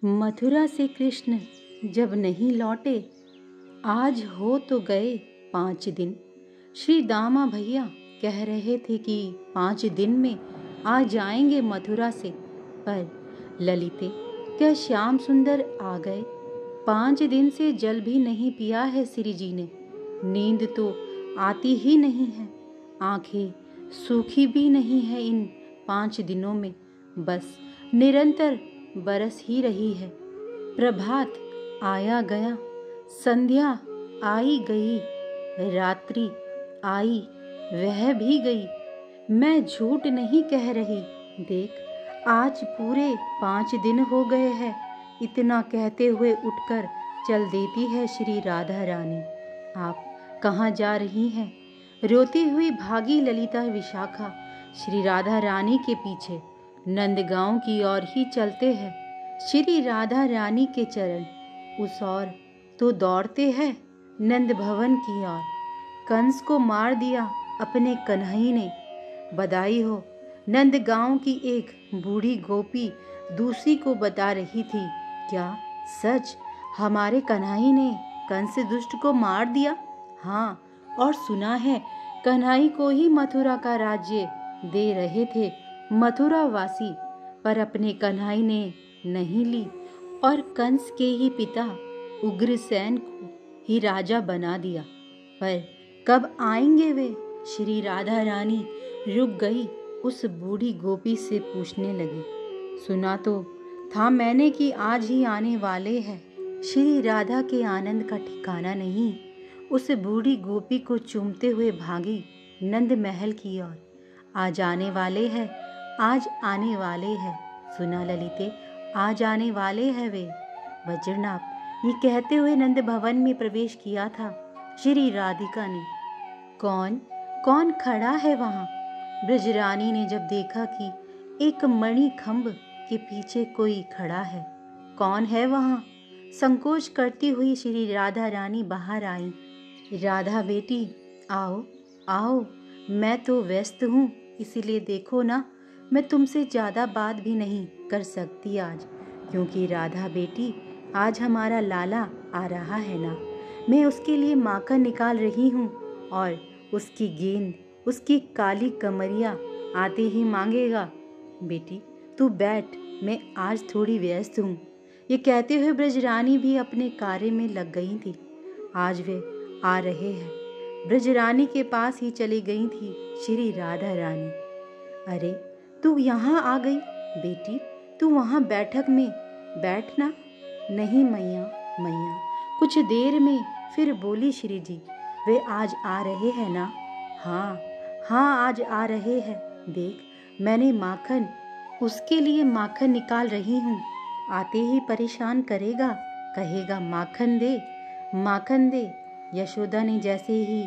मथुरा से कृष्ण जब नहीं लौटे, आज हो तो गए 5 दिन। श्री दामा भैया कह रहे थे कि 5 दिन में आ जाएंगे मथुरा से, पर ललिते क्या श्याम सुंदर आ गए। 5 दिन से जल भी नहीं पिया है श्री जी ने। नींद तो आती ही नहीं है, आंखें सूखी भी नहीं है इन 5 दिनों में। बस निरंतर बरस ही रही है। प्रभात आया गया, संध्या आई गई, रात्रि आई वह भी गई। मैं झूठ नहीं कह रही। देख, आज पूरे 5 दिन हो गए हैं। इतना कहते हुए उठकर चल देती है श्री राधा रानी। आप कहाँ जा रही हैं? रोती हुई भागी ललिता विशाखा श्री राधा रानी के पीछे नंदगांव की ओर ही चलते हैं। श्री राधा रानी के चरण उस ओर तो दौड़ते हैं नंद भवन की ओर। कंस को मार दिया अपने कन्हई ने। बधाई हो। नंदगांव की एक बूढ़ी गोपी दूसरी को बता रही थी, क्या सच हमारे कन्हई ने कंस दुष्ट को मार दिया? हाँ, और सुना है कन्हई को ही मथुरा का राज्य दे रहे थे मथुरा वासी, पर अपने कन्हई ने नहीं ली और कंस के ही पिता उग्रसेन को ही राजा बना दिया। पर कब आएंगे वे? श्री राधा रानी रुक गई, उस बूढ़ी गोपी से पूछने लगी। सुना तो था मैंने कि आज ही आने वाले हैं। श्री राधा के आनंद का ठिकाना नहीं। उस बूढ़ी गोपी को चूमते हुए भागी नंद महल की ओर। आज आने वाले हैं, आज आने वाले हैं। सुना ललिते, आज आने वाले हैं वे। वज्रनाभ ये कहते हुए नंद भवन में प्रवेश किया था श्री राधिका ने। कौन कौन खड़ा है वहां? ब्रजरानी ने जब देखा कि एक मणि खंभ के पीछे कोई खड़ा है। कौन है वहां? संकोच करती हुई श्री राधा रानी बाहर आई। राधा बेटी, आओ आओ, मैं तो व्यस्त हूँ, इसीलिए देखो ना, मैं तुमसे ज़्यादा बात भी नहीं कर सकती आज, क्योंकि राधा बेटी आज हमारा लाला आ रहा है ना। मैं उसके लिए माखन निकाल रही हूँ और उसकी गेंद, उसकी काली कमरिया आते ही मांगेगा। बेटी तू बैठ, मैं आज थोड़ी व्यस्त हूँ। ये कहते हुए ब्रजरानी भी अपने कार्य में लग गई थी। आज वे आ रहे हैं। ब्रजरानी के पास ही चली गई थी श्री राधा रानी। अरे तू यहाँ आ गई बेटी, तू वहाँ बैठक में बैठना। नहीं मैया, मैया। कुछ देर में फिर बोली श्री जी, वे आज आ रहे हैं ना? हाँ हाँ, आज आ रहे हैं। देख, मैंने माखन, उसके लिए माखन निकाल रही हूँ। आते ही परेशान करेगा, कहेगा माखन दे, माखन दे। यशोदा ने जैसे ही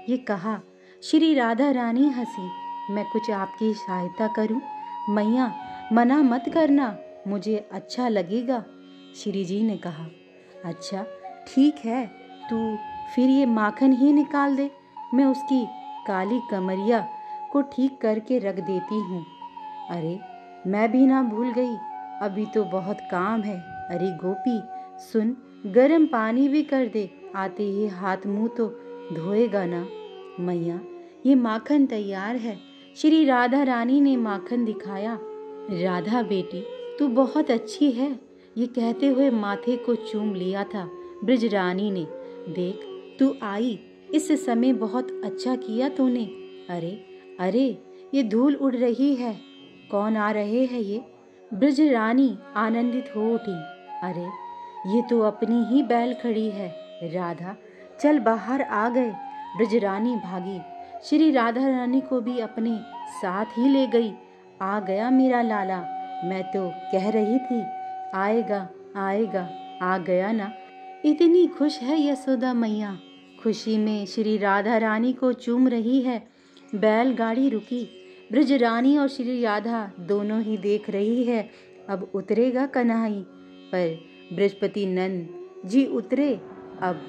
ये कहा, श्री राधा रानी हंसी। मैं कुछ आपकी सहायता करूं? मैया मना मत करना, मुझे अच्छा लगेगा। श्री जी ने कहा, अच्छा ठीक है, तू फिर ये माखन ही निकाल दे, मैं उसकी काली कमरिया को ठीक करके रख देती हूँ। अरे मैं भी ना भूल गई, अभी तो बहुत काम है। अरे गोपी सुन, गर्म पानी भी कर दे, आते ही हाथ मुंह तो धोएगा ना। मैया ये माखन तैयार है। श्री राधा रानी ने माखन दिखाया। राधा बेटी तू बहुत अच्छी है, ये कहते हुए माथे को चूम लिया था ब्रजरानी ने। देख तू आई, इस समय बहुत अच्छा किया तूने। अरे अरे, ये धूल उड़ रही है, कौन आ रहे हैं ये? ब्रजरानी आनंदित हो उठी। अरे ये तो अपनी ही बैल खड़ी है। राधा चल बाहर आ गए। ब्रजरानी भागी, श्री राधा रानी को भी अपने साथ ही ले गई। आ गया मेरा लाला, मैं तो कह रही थी आएगा आएगा, आ गया ना। इतनी खुश है यशोदा मैया, खुशी में श्री राधा रानी को चूम रही है। बैलगाड़ी रुकी, ब्रजरानी और श्री राधा दोनों ही देख रही है। अब उतरेगा कन्हई, पर बृहस्पति नंद जी उतरे, अब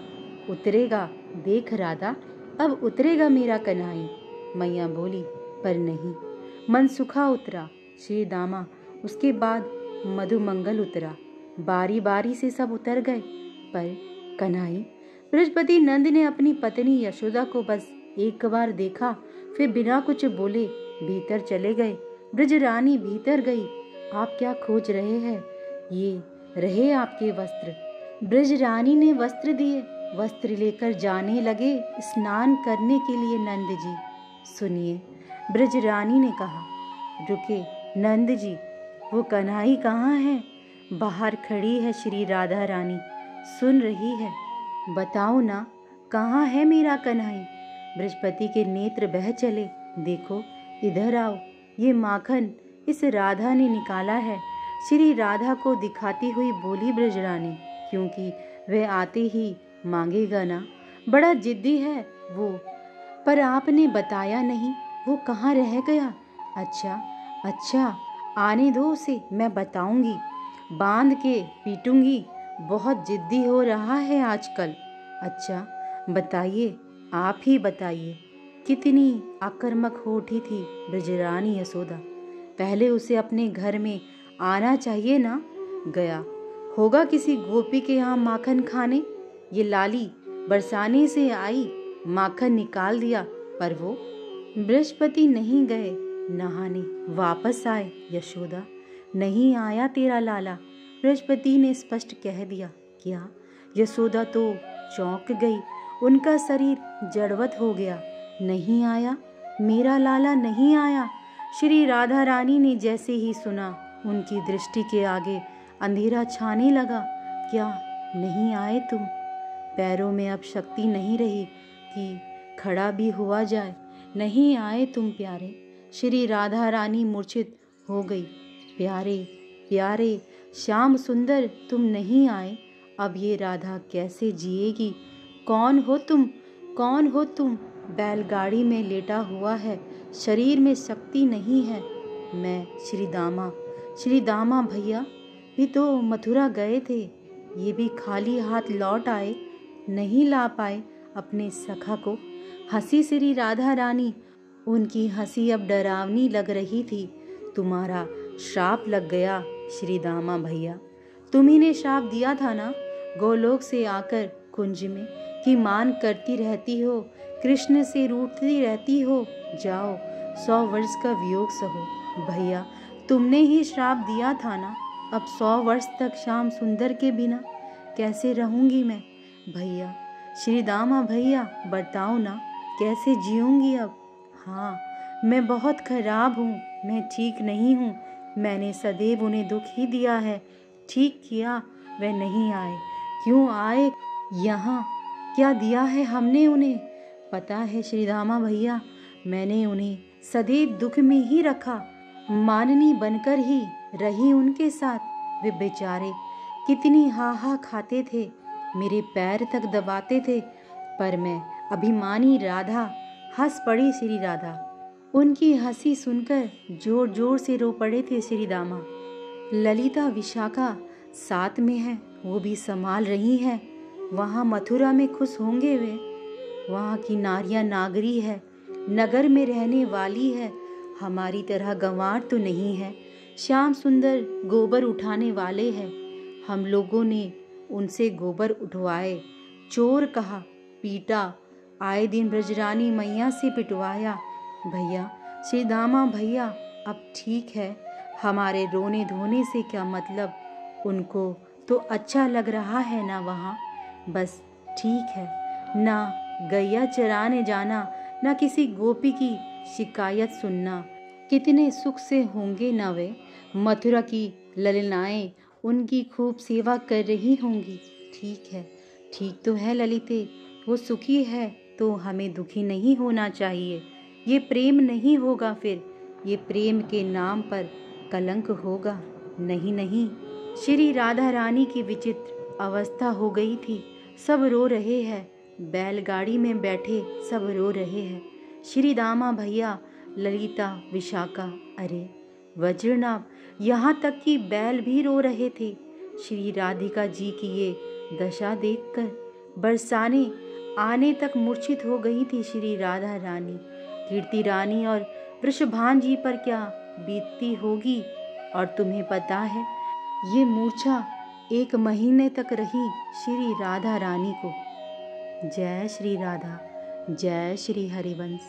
उतरेगा। देख राधा, अब उतरेगा मेरा कन्हई। मैया बोली, पर नहीं। मनसुखा उतरा, श्री दामा, उसके बाद मधुमंगल उतरा। बारी बारी से सब उतर गए, पर कन्हई बृहस्पति नंद ने अपनी पत्नी यशोदा को बस एक बार देखा, फिर बिना कुछ बोले भीतर चले गए। ब्रज रानी भीतर गई। आप क्या खोज रहे हैं? ये रहे आपके वस्त्र। ब्रज रानी ने वस्त्र दिए। वस्त्र लेकर जाने लगे स्नान करने के लिए नंद जी। सुनिए, ब्रज रानी ने कहा। रुके नंद जी, वो कन्हई कहाँ है? बाहर खड़ी है श्री राधा रानी, सुन रही है। बताओ ना, कहाँ है मेरा कन्हई? बृहस्पति के नेत्र बह चले। देखो, इधर आओ, ये माखन इस राधा ने निकाला है। श्री राधा को दिखाती हुई बोली ब्रज रानी, क्योंकि वह आते ही मांगेगा ना। बड़ा जिद्दी है वो, पर आपने बताया नहीं वो कहाँ रह गया। अच्छा, आने दो उसे, मैं बताऊंगी, बांध के पीटूंगी। बहुत जिद्दी हो रहा है आजकल। अच्छा बताइए, आप ही बताइए, कितनी आक्रामक हो उठी थी ब्रजरानी यशोदा। पहले उसे अपने घर में आना चाहिए ना। गया होगा किसी गोपी के यहाँ माखन खाने। ये लाली बरसाने से आई, माखन निकाल दिया। पर वो बृहस्पति नहीं गए नहाने, वापस आए। यशोदा, नहीं आया तेरा लाला, बृहस्पति ने स्पष्ट कह दिया। क्या? यशोदा तो चौंक गई, उनका शरीर जड़वत हो गया। नहीं आया, मेरा लाला नहीं आया। श्री राधा रानी ने जैसे ही सुना, उनकी दृष्टि के आगे अंधेरा छाने लगा। क्या नहीं आए तुम? पैरों में अब शक्ति नहीं रही कि खड़ा भी हुआ जाए। नहीं आए तुम प्यारे। श्री राधा रानी मूर्छित हो गई। प्यारे प्यारे श्याम सुंदर, तुम नहीं आए। अब ये राधा कैसे जिएगी? कौन हो तुम? कौन हो तुम? बैलगाड़ी में लेटा हुआ है, शरीर में शक्ति नहीं है। मैं श्री दामा भैया भी तो मथुरा गए थे, ये भी खाली हाथ लौट आए, नहीं ला पाए अपने सखा को। हंसी श्री राधा रानी, उनकी हंसी अब डरावनी लग रही थी। तुम्हारा श्राप लग गया श्री दामा भैया, तुम्ही ने श्राप दिया था ना, गोलोक से आकर कुंज में कि मान करती रहती हो, कृष्ण से रूठती रहती हो। जाओ 100 वर्ष का वियोग सहो। भैया, तुमने ही श्राप दिया था ना। अब 100 वर्ष तक श्याम सुंदर के बिना कैसे रहूंगी मैं? भैया, श्री दामा भैया, बताओ ना, कैसे जीऊंगी अब? हाँ, मैं बहुत खराब हूँ, मैं ठीक नहीं हूँ। मैंने सदैव उन्हें दुख ही दिया है। ठीक किया वे नहीं आए। क्यों आए यहाँ? क्या दिया है हमने उन्हें? पता है श्री दामा भैया, मैंने उन्हें सदैव दुख में ही रखा, माननी बनकर ही रही उनके साथ। वे बेचारे कितनी हा खाते थे, मेरे पैर तक दबाते थे, पर मैं अभिमानी राधा हंस पड़ी। श्री राधा उनकी हंसी सुनकर जोर जोर से रो पड़े थे श्री दामा। ललिता विशाखा साथ में है, वो भी संभाल रही हैं। वहाँ मथुरा में खुश होंगे वे। वहाँ की नारियाँ नागरी है, नगर में रहने वाली है, हमारी तरह गंवार तो नहीं है। श्याम सुंदर गोबर उठाने वाले हैं, हम लोगों ने उनसे गोबर उठवाए, चोर कहा, पीटा, आए दिन ब्रजरानी मैया से पिटवाया। भैया, श्री दामा भैया, अब ठीक है, हमारे रोने धोने से क्या मतलब? उनको तो अच्छा लग रहा है ना वहाँ, बस ठीक है। ना गैया चराने जाना, ना किसी गोपी की शिकायत सुनना। कितने सुख से होंगे ना वे। मथुरा की ललनाएं उनकी खूब सेवा कर रही होंगी। ठीक है, ठीक तो है ललिते, वो सुखी है तो हमें दुखी नहीं होना चाहिए। ये प्रेम नहीं होगा, फिर ये प्रेम के नाम पर कलंक होगा। नहीं नहीं, श्री राधा रानी की विचित्र अवस्था हो गई थी। सब रो रहे हैं, बैलगाड़ी में बैठे सब रो रहे हैं। श्री दामा भैया, ललिता विशाखा, अरे वज्रनाभ, यहाँ तक कि बैल भी रो रहे थे। श्री राधिका जी की ये दशा देखकर बरसाने आने तक मूर्छित हो गई थी श्री राधा रानी। कीर्ति रानी और वृषभान जी पर क्या बीतती होगी। और तुम्हें पता है, ये मूर्छा 1 महीने तक रही श्री राधा रानी को। जय श्री राधा, जय श्री हरिवंश।